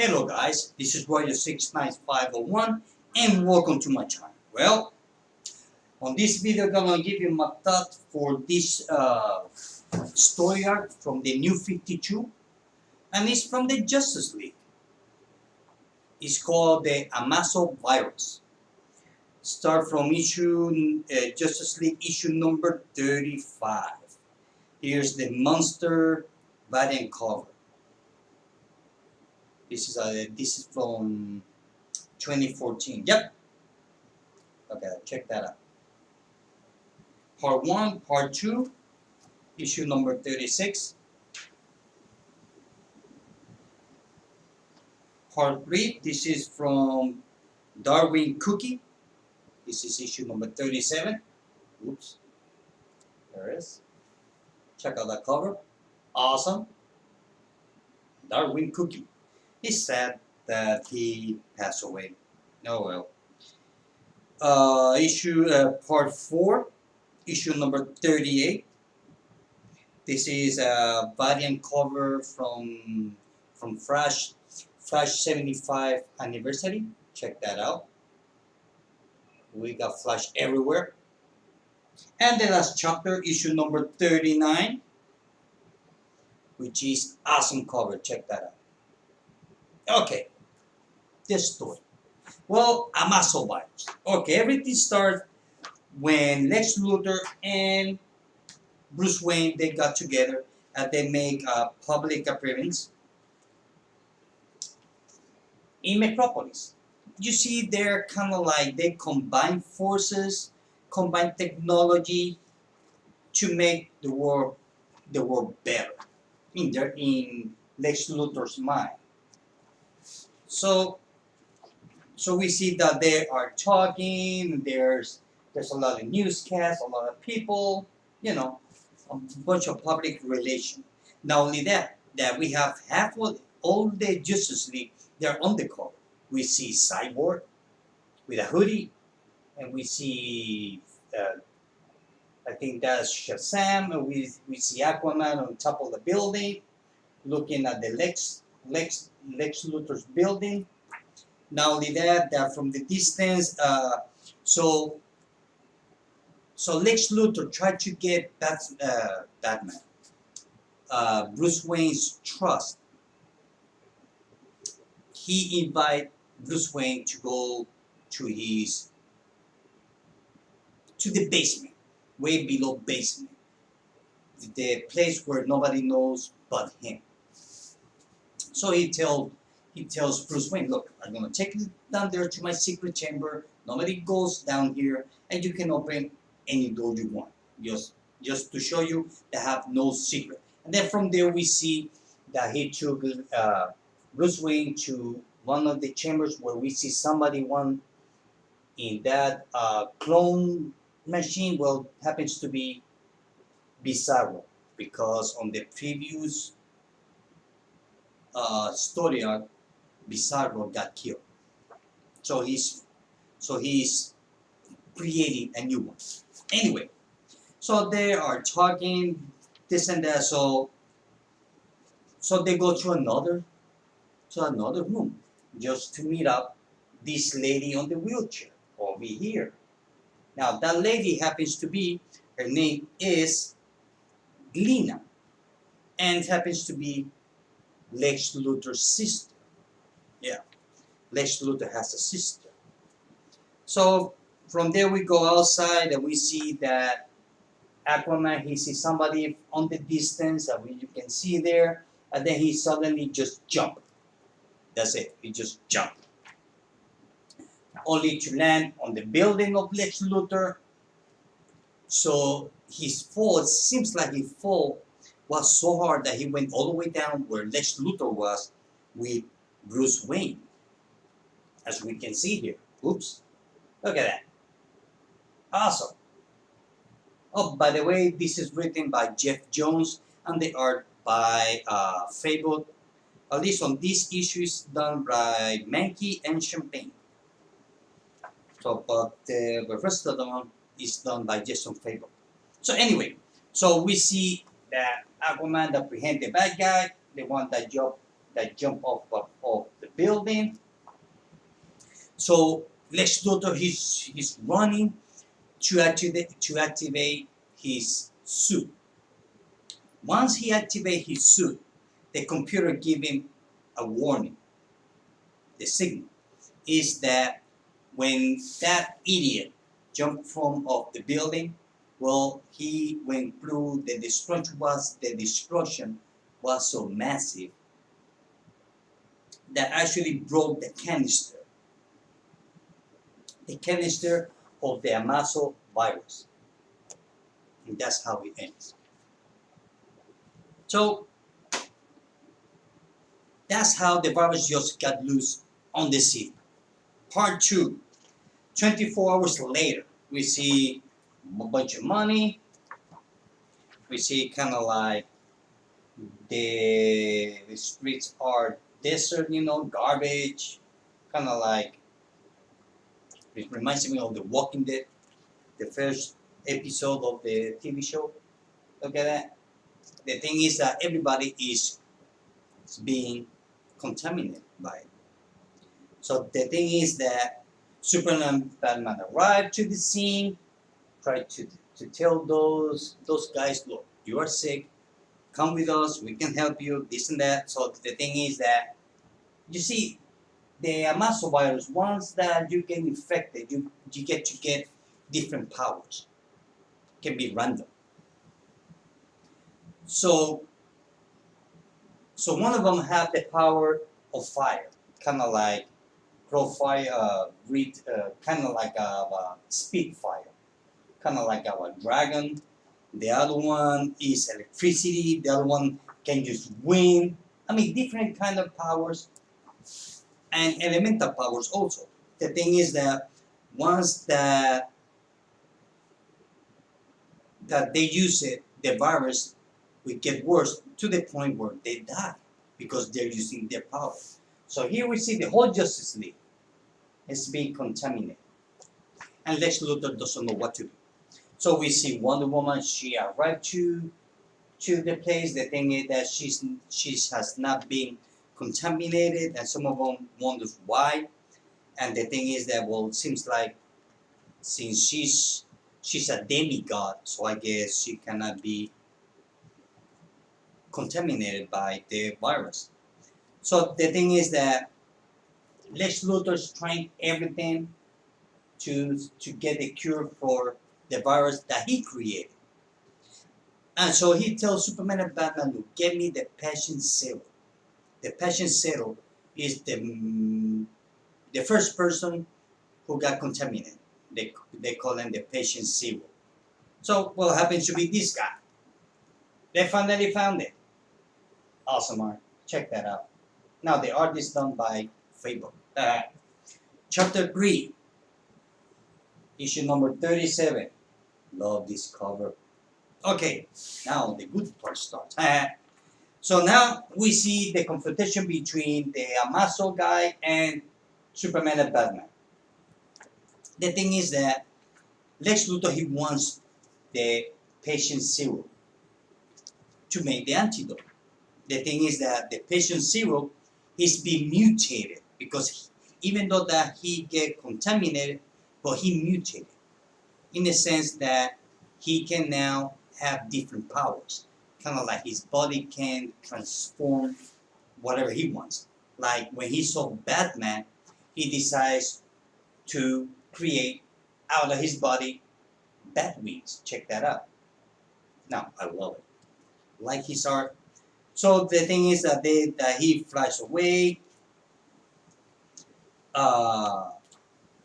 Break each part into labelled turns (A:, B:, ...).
A: Hello guys, this is Roger69501 and welcome to my channel. Well, on this video I'm gonna give you my thought for this story arc from the New 52, and it's from the Justice League. It's called the Amazo Virus. Start from issue Justice League issue number 35. Here's the monster variant cover. This is from 2014. Yep. Okay, check that out. Part 1, Part 2, issue number 36. Part 3, this is from Darwin Cookie. This is issue number 37. Oops. There it is. Check out that cover. Awesome. Darwin Cookie. It's sad that he passed away. Oh well. Part 4, issue number 38. This is a variant cover from Flash 75 anniversary. Check that out. We got Flash everywhere. And the last chapter, issue number 39, which is awesome cover. Check that out. Okay, this story. Well, Amazo Virus. Okay, everything starts when Lex Luthor and Bruce Wayne, they got together and they make a public appearance in Metropolis. You see, they're kind of like they combine forces, combine technology to make the world better in Lex Luthor's mind. So we see that they are talking. There's a lot of newscasts, a lot of people, you know, a bunch of public relations. Not only that we have half of all the Justice League. They're on the cover. We see Cyborg with a hoodie, and we see I think that's Shazam. And we see Aquaman on top of the building, looking at the Lex Luthor's building. Not only that from the distance, so Lex Luthor tried to get Batman, Bruce Wayne's trust. He invited Bruce Wayne to go to the basement, way below basement, the place where nobody knows but him. So he tells Bruce Wayne, look, I'm going to take you down there to my secret chamber. Nobody goes down here, and you can open any door you want. Just to show you they have no secret. And then from there we see that he took Bruce Wayne to one of the chambers where we see somebody in that clone machine. Well, happens to be Bizarro, because on the previous story arc, Bizarro got killed. So he's creating a new one. Anyway, so they are talking this and that. So they go to another room just to meet up this lady on the wheelchair over here. Now that lady happens to be, her name is Lena, and happens to be Lex Luthor's sister. Yeah, Lex Luthor has a sister. So from there we go outside and we see that Aquaman, he sees somebody on the distance that you can see there, and then he suddenly just jumped. That's it, he just jumped. Only to land on the building of Lex Luthor. So his fall, it seems like his fall was so hard that he went all the way down where Lex Luthor was with Bruce Wayne, as we can see here. Oops, look at that. Awesome. Oh, by the way, this is written by Jeff Jones and the art by Fable. At least on this issue is done by Mankey and Champagne. So, but the rest of them is done by Jason Fable. So anyway, so we see that Aquaman apprehend the bad guy, the one that jumped off the building. So Lex Luthor, he's running to activate his suit. Once he activates his suit, the computer gives him a warning. The signal is that when that idiot jumped from off the building, well, he went through the destruction was so massive that actually broke the canister of the Amazo virus, and that's how it ends. So that's how the virus just got loose on the city. Part 2, 24 hours later, we see a bunch of money. We see kind of like the streets are desert, garbage. Kind of like, it reminds me of The Walking Dead, the first episode of the TV show. Look at that. The thing is that everybody is being contaminated by it. So the thing is that Superman and Batman arrived to the scene, tried to tell those guys, look, you are sick, come with us, we can help you, this and that. So the thing is that, you see, the Amazo virus, once that you get infected, you get to get different powers. It can be random. So one of them have the power of fire, kind of like crow fire, kind of like a speed fire, kind of like our dragon. The other one is electricity. The other one can use wind. I mean, different kind of powers and elemental powers also. The thing is that once that they use it, the virus will get worse to the point where they die because they're using their power. So here we see the whole Justice League is being contaminated, and Lex Luthor doesn't know what to do. So we see Wonder Woman. She arrived to the place. The thing is that she has not been contaminated, and some of them wonders why. And the thing is that, well, it seems like since she's a demigod, so I guess she cannot be contaminated by the virus. So the thing is that Lex Luthor is trying everything to get a cure for the virus that he created. And so he tells Superman and Batman, look, get me the patient zero. The patient zero is the first person who got contaminated. They call him the patient zero. So what happens to be this guy? They finally found it. Awesome art. Check that out. Now the art is done by Faber. Chapter 3, issue number 37. Love this cover. Okay, now the good part starts. So now we see the confrontation between the Amazo guy and Superman and Batman. The thing is that Lex Luthor, he wants the patient zero to make the antidote. The thing is that the patient zero is being mutated because even though that he get contaminated, but he mutated in the sense that he can now have different powers. Kind of like his body can transform whatever he wants. Like when he saw Batman, he decides to create out of his body bat wings. Check that out. Now, I love it. Like his art. So the thing is that he flies away.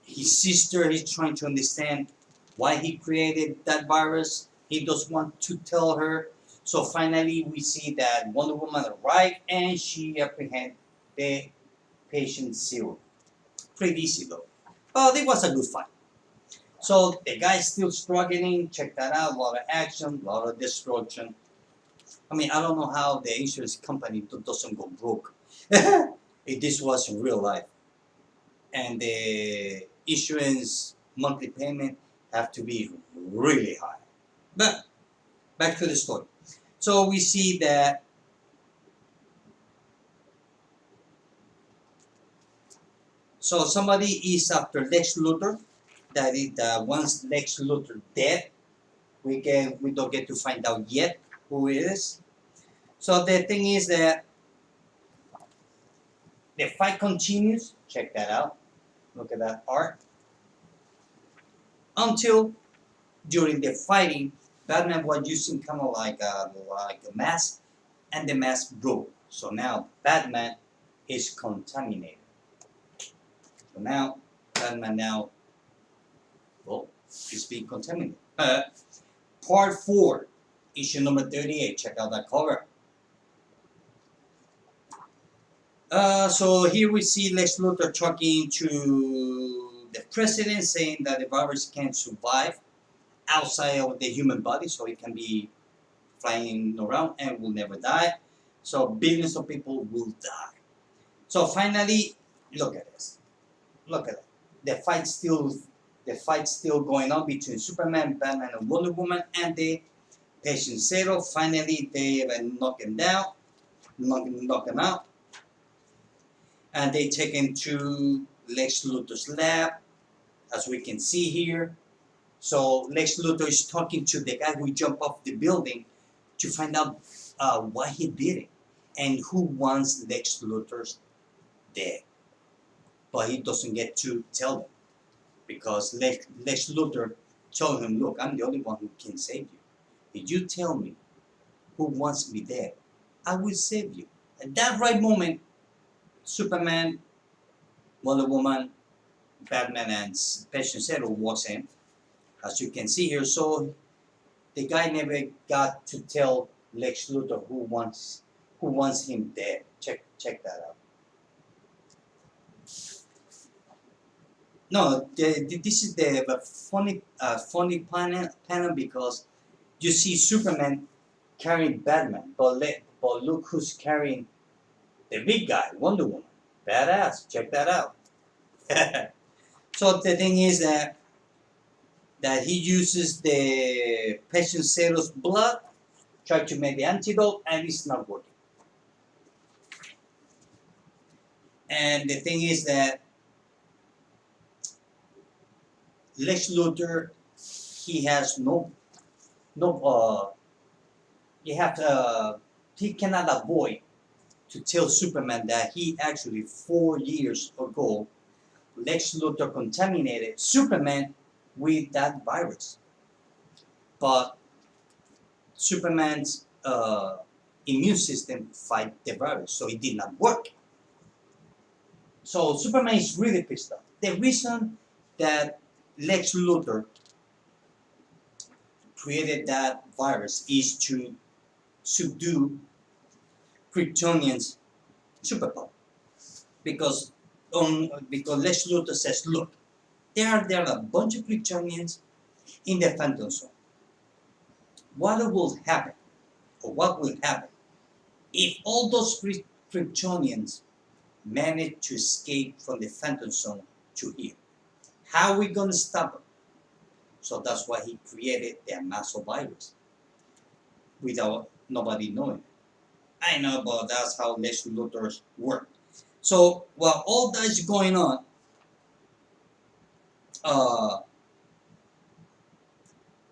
A: His sister is trying to understand why he created that virus. He doesn't want to tell her. So finally we see that Wonder Woman arrived and she apprehended the patient zero. Pretty easy though. But it was a good fight. So the guy's still struggling. Check that out. A lot of action, a lot of destruction. I mean, I don't know how the insurance company doesn't go broke. If this was in real life. And the insurance monthly payment have to be really high. But back to the story. So we see that So somebody is after Lex Luthor. That is once Lex Luthor dead, we don't get to find out yet who it is. So the thing is that the fight continues. Check that out. Look at that art. Until during the fighting, Batman was using kind of like a mask, and the mask broke. So now Batman is contaminated. So now Batman well, is being contaminated. Part 4, issue number 38. Check out that cover. So here we see Lex Luthor talking to the president, saying that the virus can survive outside of the human body, so it can be flying around and will never die. So billions of people will die. So finally, look at this. Look at it. The fight still going on between Superman, Batman, and Wonder Woman, and the Patient Zero. Finally, they knock him down, knock him out, and they take him to Lex Luthor's lab, as we can see here. So Lex Luthor is talking to the guy who jumped off the building to find out why he did it and who wants Lex Luthor's dead. But he doesn't get to tell them because Lex Luthor told him, look, I'm the only one who can save you. If you tell me who wants me dead, I will save you. At that right moment, Superman, Wonder Woman, Batman, and Patient Zero walks in, as you can see here. So the guy never got to tell Lex Luthor who wants him dead. Check that out. No, this is the funny panel because you see Superman carrying Batman, but look who's carrying the big guy, Wonder Woman. Badass. Check that out. So the thing is that he uses the Patient Zero's blood, try to make the antidote, and it's not working. And the thing is that Lex Luthor, he has he cannot avoid to tell Superman that he actually 4 years ago, Lex Luthor contaminated Superman with that virus. But Superman's immune system fight the virus, so it did not work. So Superman is really pissed off. The reason that Lex Luthor created that virus is to subdue Kryptonian's superpower. Because Lex Luthor says, look, there are a bunch of Kryptonians in the Phantom Zone. What will happen if all those Kryptonians manage to escape from the Phantom Zone to here? How are we going to stop them? So that's why he created the Amazo Virus without nobody knowing. I know, but that's how Lex Luthor work. So while all that is going on,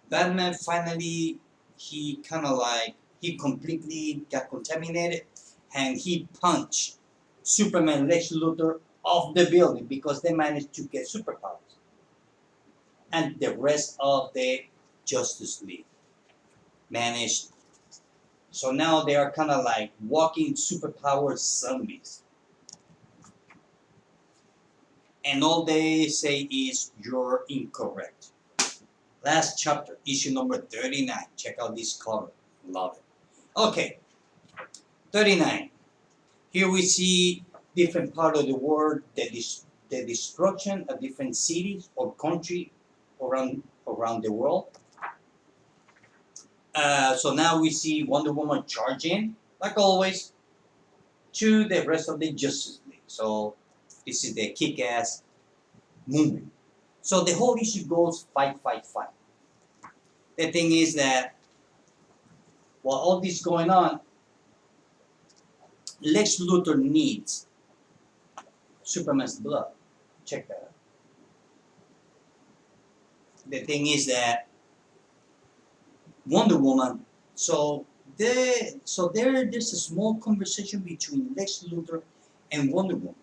A: Batman finally, he completely got contaminated, and he punched Superman, Lex Luthor off the building because they managed to get superpowers. And the rest of the Justice League managed. So now they are kind of like walking superpower zombies. And all they say is, you're incorrect. Last chapter, issue number 39. Check out this cover. Love it. Okay, 39. Here we see different part of the world, the destruction of different cities or country around the world. So now we see Wonder Woman charging, like always, to the rest of the Justice League. So this is the kick-ass movement. So the whole issue goes fight, fight, fight. The thing is that while all this going on, Lex Luthor needs Superman's blood. Check that out. The thing is that Wonder Woman. There's a small conversation between Lex Luthor and Wonder Woman.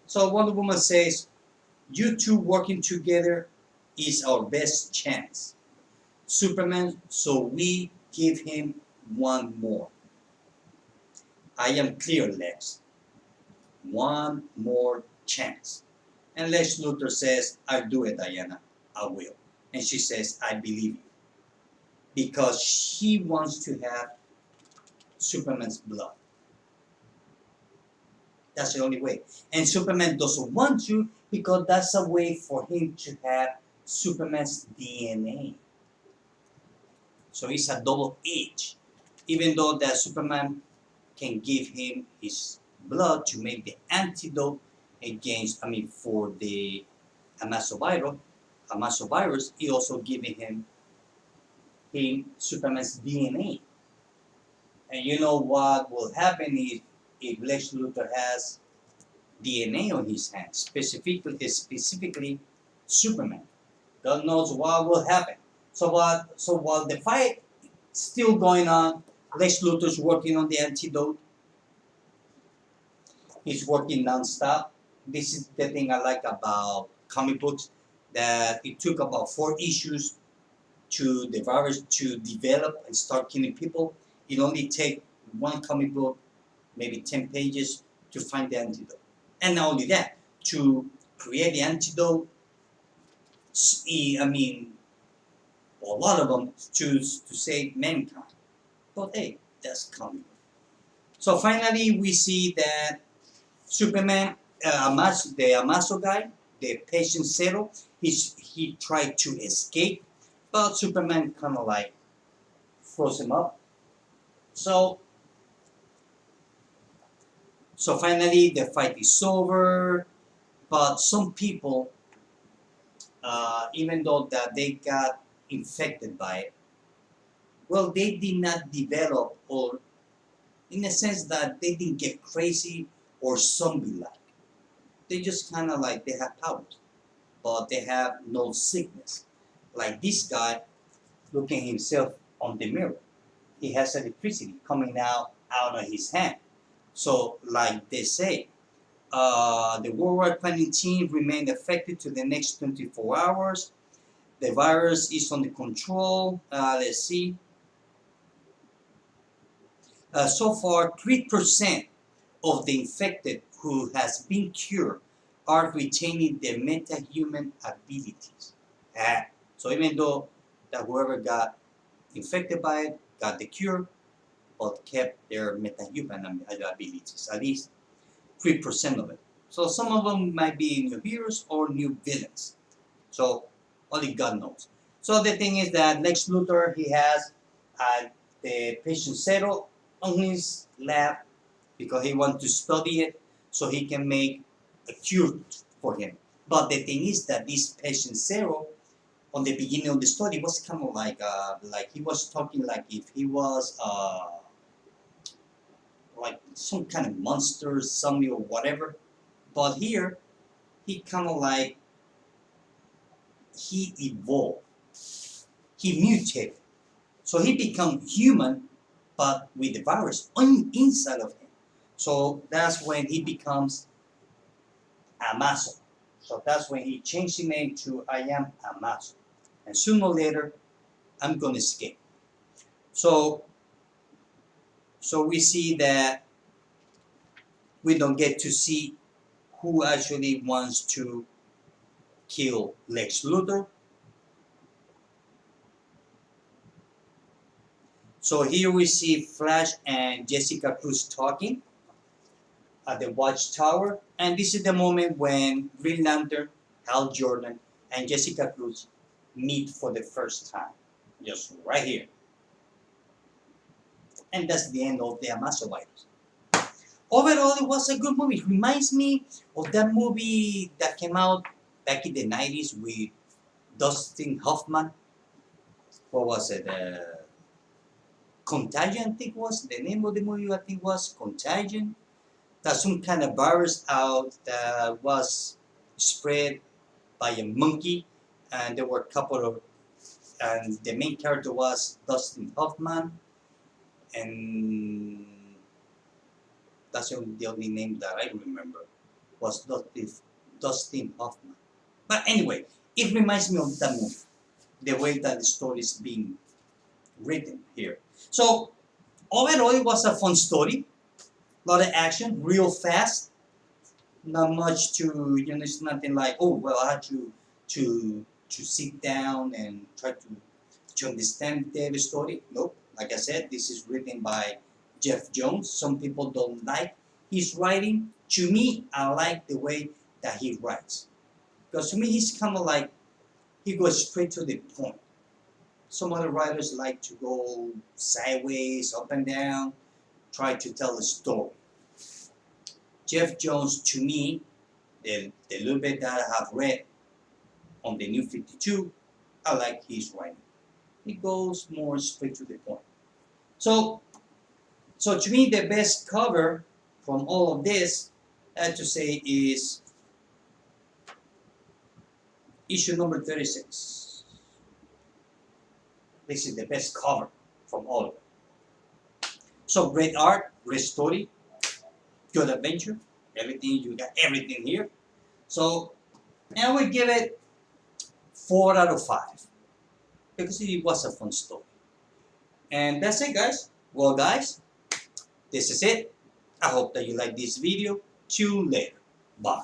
A: So Wonder Woman says, "You two working together is our best chance." Superman, so we give him one more. I am clear, Lex. One more chance. And Lex Luthor says, "I'll do it, Diana. I will." And she says, "I believe you." Because she wants to have Superman's blood. That's the only way. And Superman doesn't want to because that's a way for him to have Superman's DNA. So it's a double edge. Even though that Superman can give him his blood to make the antidote against, for the Amazo virus, he also giving him Superman's DNA. And you know what will happen if Lex Luthor has DNA on his hands, specifically Superman. God knows what will happen. So while the fight still going on, Lex Luthor's working on the antidote. He's working nonstop. This is the thing I like about comic books, that it took about 4 issues to the virus to develop and start killing people. It only take one comic book, maybe 10 pages, to find the antidote. And not only that, to create the antidote, a lot of them choose to save mankind. But hey, that's comic book. So finally, we see that Superman, the Amazo guy, the patient Zero, he tried to escape, but Superman kind of like froze him up. So finally, the fight is over, but some people, even though that they got infected by it, well, they did not develop, or in a sense that they didn't get crazy or zombie-like. They just kind of like, they have powers, but they have no sickness. Like this guy, looking himself on the mirror, he has electricity coming out of his hand. So, like they say, the worldwide quarantine remained effective to the next 24 hours. The virus is under control. Let's see. So far, 3% of the infected who has been cured are retaining their metahuman abilities. So even though that whoever got infected by it got the cure, but kept their metahuman abilities, at least 3% of it. So some of them might be new heroes or new villains. So only God knows. So the thing is that Lex Luthor, he has the patient Zero on his lab because he wants to study it so he can make a cure for him. But the thing is that this patient Zero, on the beginning of the story, was kind of like he was talking like if he was like some kind of monster, zombie or whatever. But here, he kind of like, he evolved. He mutated. So he become human, but with the virus inside of him. So that's when he becomes Amazo. So that's when he changed his name to I am Amazo. And sooner or later, I'm going to escape. So we see that we don't get to see who actually wants to kill Lex Luthor. So here we see Flash and Jessica Cruz talking at the Watchtower. And this is the moment when Green Lantern, Hal Jordan, and Jessica Cruz meet for the first time. Just right here. And that's the end of the Amazo Virus. Overall, it was a good movie. It reminds me of that movie that came out back in the 90s with Dustin Hoffman. What was it? Contagion, I think was the name of the movie. I think was Contagion. That's some kind of virus out that was spread by a monkey, and there were a couple of, and the main character was Dustin Hoffman, and that's the only name that I remember was Dustin Hoffman. But anyway, it reminds me of that movie, the way that the story is being written here. So overall, it was a fun story. A lot of action, real fast. Not much to, it's nothing like, oh well, I had to sit down and try to understand the story. Nope. Like I said, this is written by Jeff Jones. Some people don't like his writing. To me, I like the way that he writes, because to me, he's kind of like, he goes straight to the point. Some other writers like to go sideways, up and down, try to tell a story. Jeff Jones, to me, the little bit that I have read on the New 52, I like his writing. He goes more straight to the point. So to me, the best cover from all of this, I have to say, is issue number 36. This is the best cover from all of it. So great art, great story, good adventure, everything, you got everything here. So, and I would give it 4 out of 5 because it was a fun story. And that's it, guys. Well, guys, this is it. I hope that you like this video. See you later. Bye.